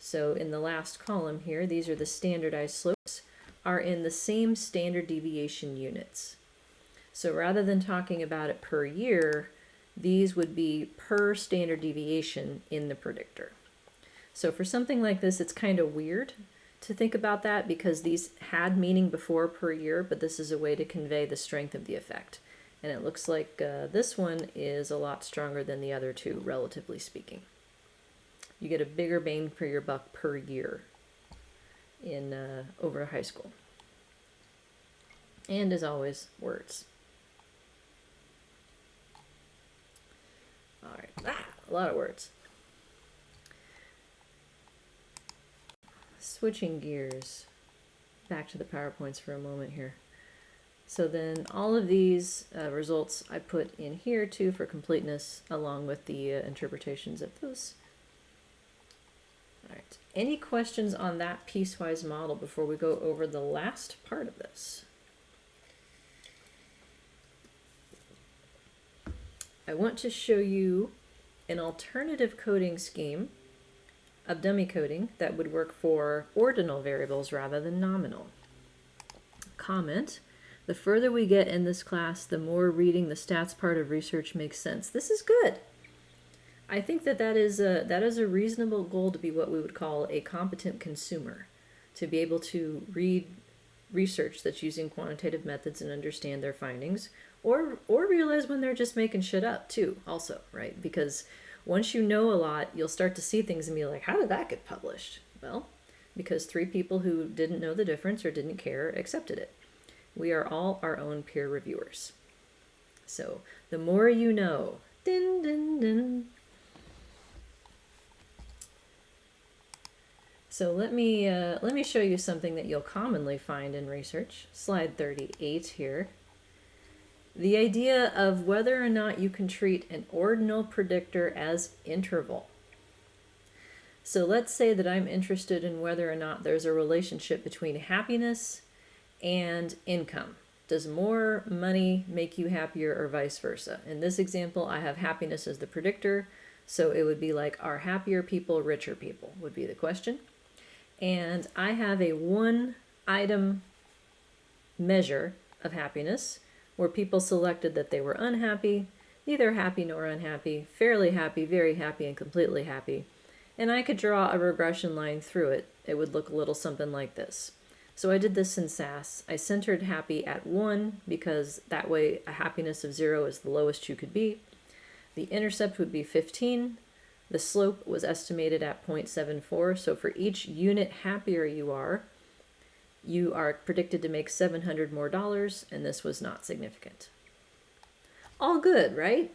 so in the last column here, these are the standardized slopes, are in the same standard deviation units. So rather than talking about it per year, these would be per standard deviation in the predictor. So for something like this, it's kind of weird to think about that because these had meaning before per year, but this is a way to convey the strength of the effect. And it looks like this one is a lot stronger than the other two, relatively speaking. You get a bigger bang for your buck per year in over high school. And as always, words. All right, a lot of words. Switching gears back to the PowerPoints for a moment here. So then all of these results I put in here too for completeness, along with the interpretations of those. All right, any questions on that piecewise model before we go over the last part of this? I want to show you an alternative coding scheme of dummy coding that would work for ordinal variables rather than nominal. Comment: the further we get in this class, the more reading the stats part of research makes sense. This is good. I think that is a reasonable goal to be what we would call a competent consumer, to be able to read research that's using quantitative methods and understand their findings, or realize when they're just making shit up too, also, right? Because once you know a lot, you'll start to see things and be like, how did that get published? Well, because 3 people who didn't know the difference or didn't care accepted it. We are all our own peer reviewers. So the more you know, din, din, din. So let me show you something that you'll commonly find in research. Slide 38 here. The idea of whether or not you can treat an ordinal predictor as interval. So let's say that I'm interested in whether or not there's a relationship between happiness and income. Does more money make you happier or vice versa? In this example, I have happiness as the predictor, so it would be like, are happier people richer people would be the question. And I have a 1-item measure of happiness where people selected that they were unhappy neither happy nor unhappy, fairly happy, very happy, and completely happy. And I could draw a regression line through it. It would look a little something like this. So I did this in SAS. I centered happy at 1 because that way a happiness of 0 is the lowest you could be. The intercept would be 15. The slope was estimated at 0.74. So for each unit happier you are predicted to make $700 more, and this was not significant. All good, right?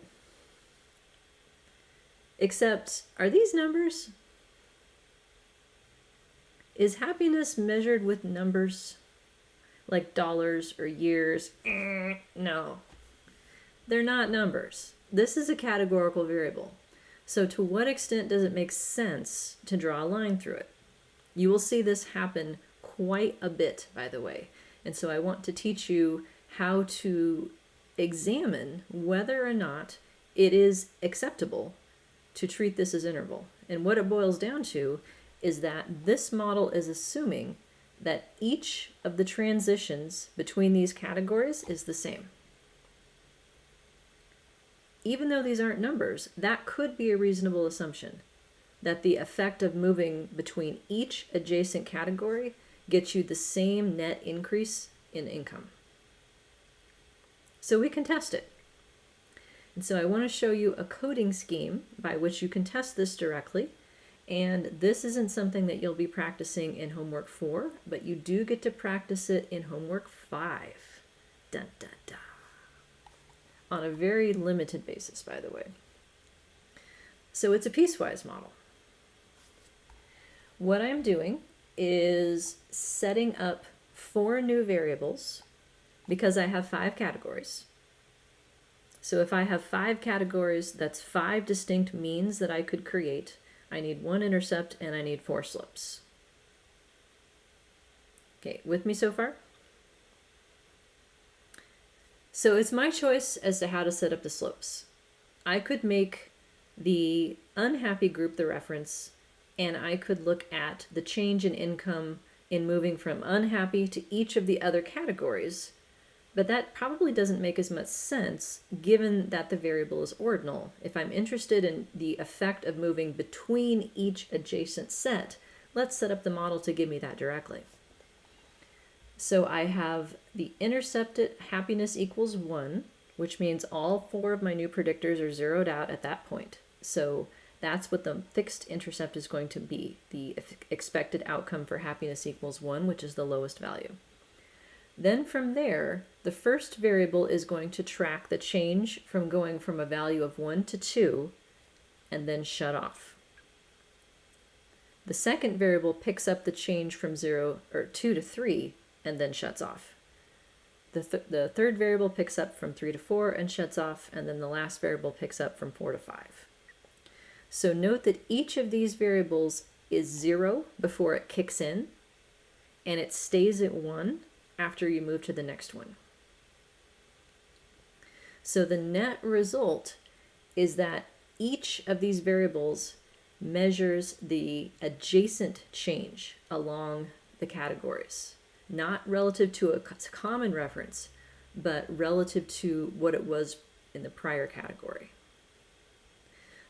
Except, are these numbers? Is happiness measured with numbers? Like dollars or years? No. They're not numbers. This is a categorical variable. So to what extent does it make sense to draw a line through it? You will see this happen quite a bit, by the way. And so I want to teach you how to examine whether or not it is acceptable to treat this as interval. And what it boils down to is that this model is assuming that each of the transitions between these categories is the same. Even though these aren't numbers, that could be a reasonable assumption, that the effect of moving between each adjacent category gets you the same net increase in income. So we can test it. And so I want to show you a coding scheme by which you can test this directly. And this isn't something that you'll be practicing in homework 4, but you do get to practice it in homework 5. Dun, dun, dun. On a very limited basis, by the way. So it's a piecewise model. What I'm doing is setting up 4 new variables because I have 5 categories. So if I have 5 categories, that's 5 distinct means that I could create. I need 1 intercept and I need 4 slopes. Okay, with me so far? So it's my choice as to how to set up the slopes. I could make the unhappy group the reference, and I could look at the change in income in moving from unhappy to each of the other categories, but that probably doesn't make as much sense given that the variable is ordinal. If I'm interested in the effect of moving between each adjacent set, let's set up the model to give me that directly. So I have the intercepted happiness equals 1, which means all 4 of my new predictors are zeroed out at that point. So that's what the fixed intercept is going to be, the expected outcome for happiness equals 1, which is the lowest value. Then from there, the first variable is going to track the change from going from a value of 1 to 2, and then shut off. The second variable picks up the change from 2 to 3, and then shuts off. The third variable picks up from 3 to 4 and shuts off, and then the last variable picks up from 4 to 5. So note that each of these variables is 0 before it kicks in, and it stays at 1 after you move to the next one. So the net result is that each of these variables measures the adjacent change along the categories. Not relative to a common reference, but relative to what it was in the prior category.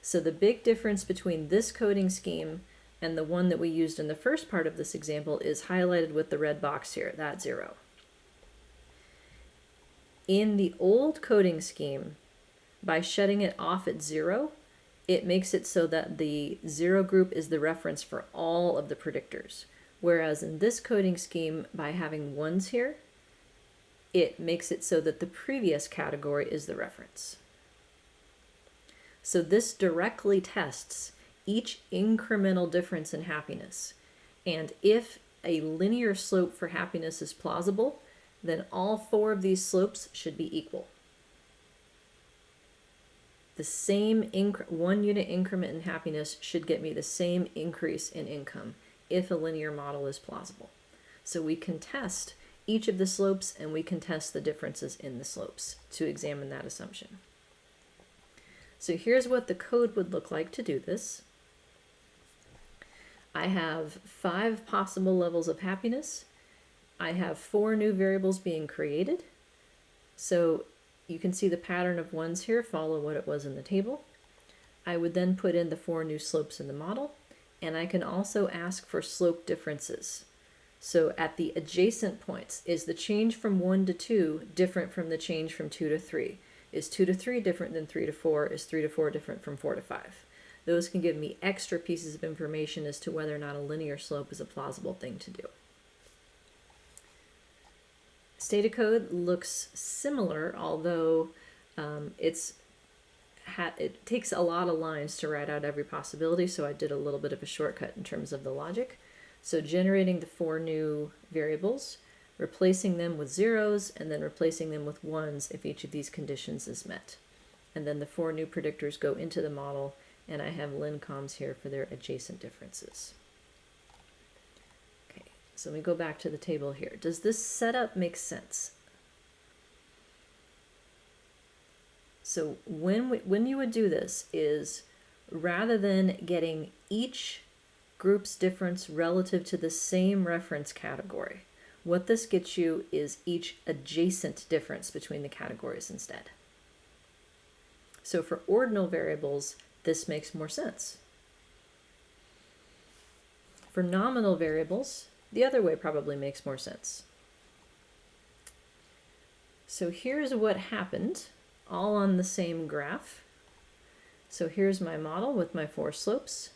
So the big difference between this coding scheme and the one that we used in the first part of this example is highlighted with the red box here, that 0. In the old coding scheme, by shutting it off at 0, it makes it so that the 0 group is the reference for all of the predictors. Whereas in this coding scheme, by having 1s here, it makes it so that the previous category is the reference. So this directly tests each incremental difference in happiness. And if a linear slope for happiness is plausible, then all 4 of these slopes should be equal. The same 1 unit increment in happiness should get me the same increase in income if a linear model is plausible. So we can test each of the slopes and we can test the differences in the slopes to examine that assumption. So here's what the code would look like to do this. I have 5 possible levels of happiness. I have 4 new variables being created. So you can see the pattern of ones here follow what it was in the table. I would then put in the 4 new slopes in the model, and I can also ask for slope differences. So at the adjacent points, is the change from 1 to 2 different from the change from 2 to 3? Is 2 to 3 different than 3 to 4? Is 3 to 4 different from 4 to 5? Those can give me extra pieces of information as to whether or not a linear slope is a plausible thing to do. Stata code looks similar, although it takes a lot of lines to write out every possibility, so I did a little bit of a shortcut in terms of the logic. So generating the 4 new variables, replacing them with zeros, and then replacing them with ones if each of these conditions is met. And then the 4 new predictors go into the model, and I have lincoms here for their adjacent differences. Okay, so let me go back to the table here. Does this setup make sense? So when you would do this is, rather than getting each group's difference relative to the same reference category, what this gets you is each adjacent difference between the categories instead. So for ordinal variables, this makes more sense. For nominal variables, the other way probably makes more sense. So here's what happened, all on the same graph. So here's my model with my 4 slopes.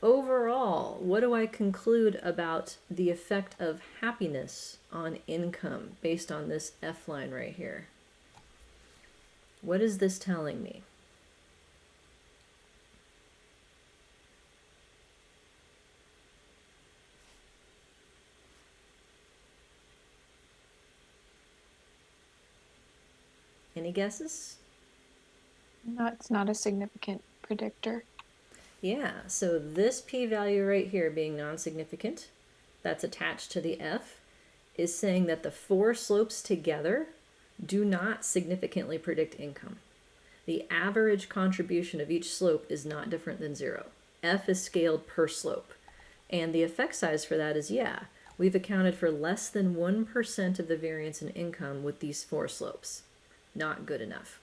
Overall, what do I conclude about the effect of happiness on income based on this F line right here? What is this telling me? Any guesses? No, it's not a significant predictor. Yeah, so this p-value right here being non-significant, that's attached to the F, is saying that the 4 slopes together do not significantly predict income. The average contribution of each slope is not different than 0. F is scaled per slope. And the effect size for that is, yeah, we've accounted for less than 1% of the variance in income with these 4 slopes. Not good enough.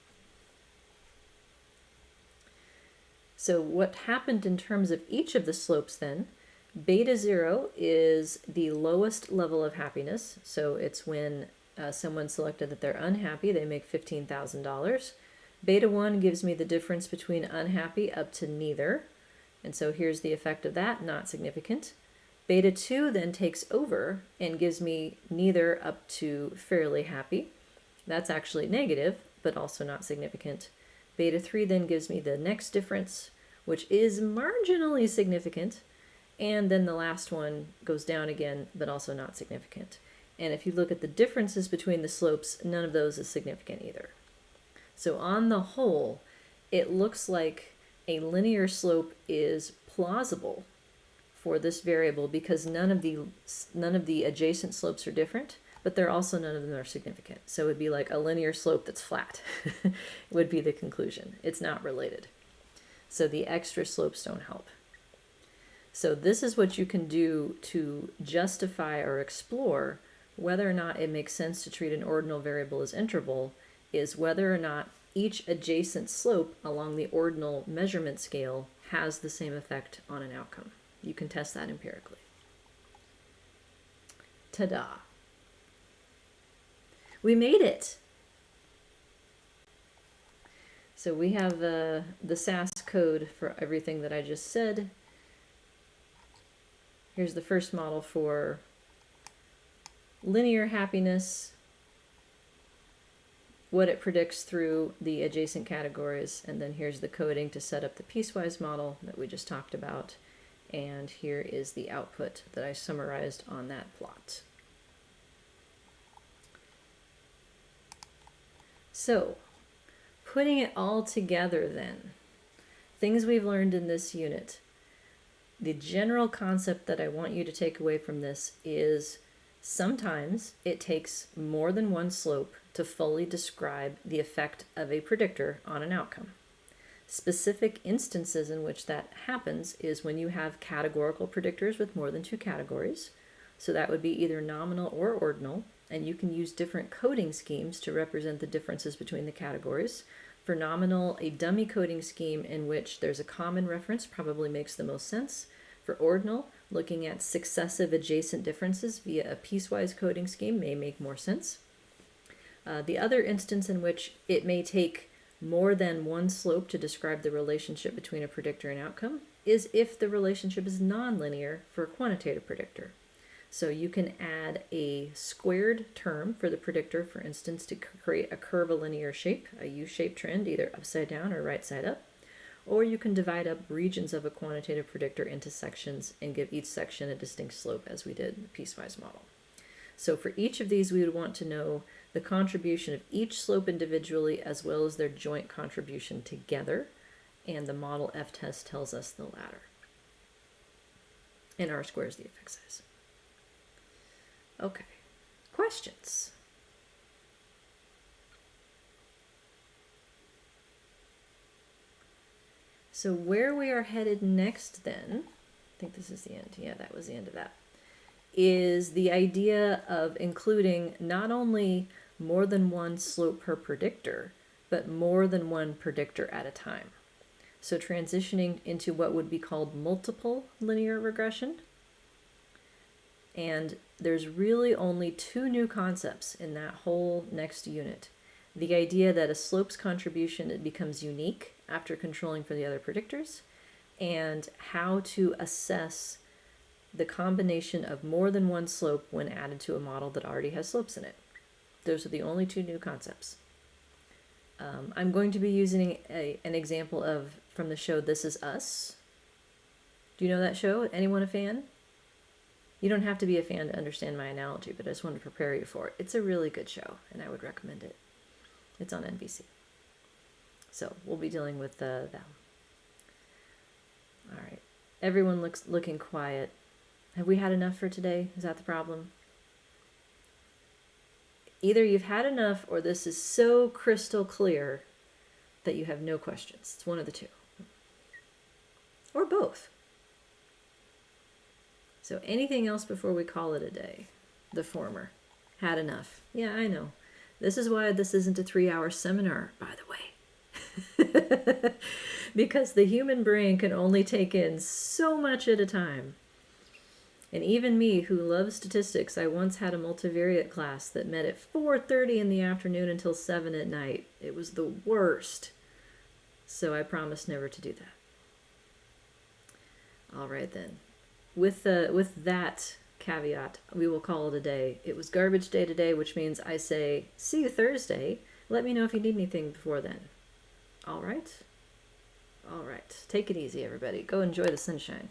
So what happened in terms of each of the slopes then, beta 0 is the lowest level of happiness. So it's when someone selected that they're unhappy, they make $15,000. Beta 1 gives me the difference between unhappy up to neither. And so here's the effect of that, not significant. Beta 2 then takes over and gives me neither up to fairly happy. That's actually negative, but also not significant. Beta 3 then gives me the next difference, which is marginally significant. And then the last one goes down again, but also not significant. And if you look at the differences between the slopes, none of those is significant either. So on the whole, it looks like a linear slope is plausible for this variable because none of the adjacent slopes are different, but none of them are significant. So it would be like a linear slope that's flat would be the conclusion. It's not related. So the extra slopes don't help. So this is what you can do to justify or explore whether or not it makes sense to treat an ordinal variable as interval, is whether or not each adjacent slope along the ordinal measurement scale has the same effect on an outcome. You can test that empirically. Ta-da! We made it! So we have the SAS code for everything that I just said. Here's the first model for linear happiness, what it predicts through the adjacent categories, and then here's the coding to set up the piecewise model that we just talked about, and here is the output that I summarized on that plot. So, putting it all together then, things we've learned in this unit. The general concept that I want you to take away from this is sometimes it takes more than one slope to fully describe the effect of a predictor on an outcome. Specific instances in which that happens is when you have categorical predictors with more than 2 categories. So that would be either nominal or ordinal, And you can use different coding schemes to represent the differences between the categories. For nominal, a dummy coding scheme in which there's a common reference probably makes the most sense. For ordinal, looking at successive adjacent differences via a piecewise coding scheme may make more sense. The other instance in which it may take more than one slope to describe the relationship between a predictor and outcome is if the relationship is nonlinear for a quantitative predictor. So you can add a squared term for the predictor, for instance, to create a curvilinear shape, a U-shaped trend, either upside down or right side up. Or you can divide up regions of a quantitative predictor into sections and give each section a distinct slope, as we did in the piecewise model. So for each of these, we would want to know the contribution of each slope individually as well as their joint contribution together. And the model F-test tells us the latter. And R squared is the effect size. Okay, questions? So where we are headed next then, I think this is the end, yeah, that was the end of that, is the idea of including not only more than one slope per predictor, but more than one predictor at a time. So transitioning into what would be called multiple linear regression. And there's really only two new concepts in that whole next unit. The idea that a slope's contribution becomes unique after controlling for the other predictors, and how to assess the combination of more than one slope when added to a model that already has slopes in it. Those are the only two new concepts. I'm going to be using an example from the show This Is Us. Do you know that show? Anyone a fan? You don't have to be a fan to understand my analogy, but I just wanted to prepare you for it. It's a really good show, and I would recommend it. It's on NBC. So we'll be dealing with them. All right. Everyone looking quiet. Have we had enough for today? Is that the problem? Either you've had enough or this is so crystal clear that you have no questions. It's one of the two. Or both. So anything else before we call it a day? The former. Had enough. Yeah, I know. This is why this isn't a 3-hour seminar, by the way. Because the human brain can only take in so much at a time. And even me, who loves statistics, I once had a multivariate class that met at 4:30 in the afternoon until 7 at night. It was the worst. So I promised never to do that. All right then. With that caveat, we will call it a day. It was garbage day today, which means I say, see you Thursday. Let me know if you need anything before then. All right? All right. Take it easy, everybody. Go enjoy the sunshine.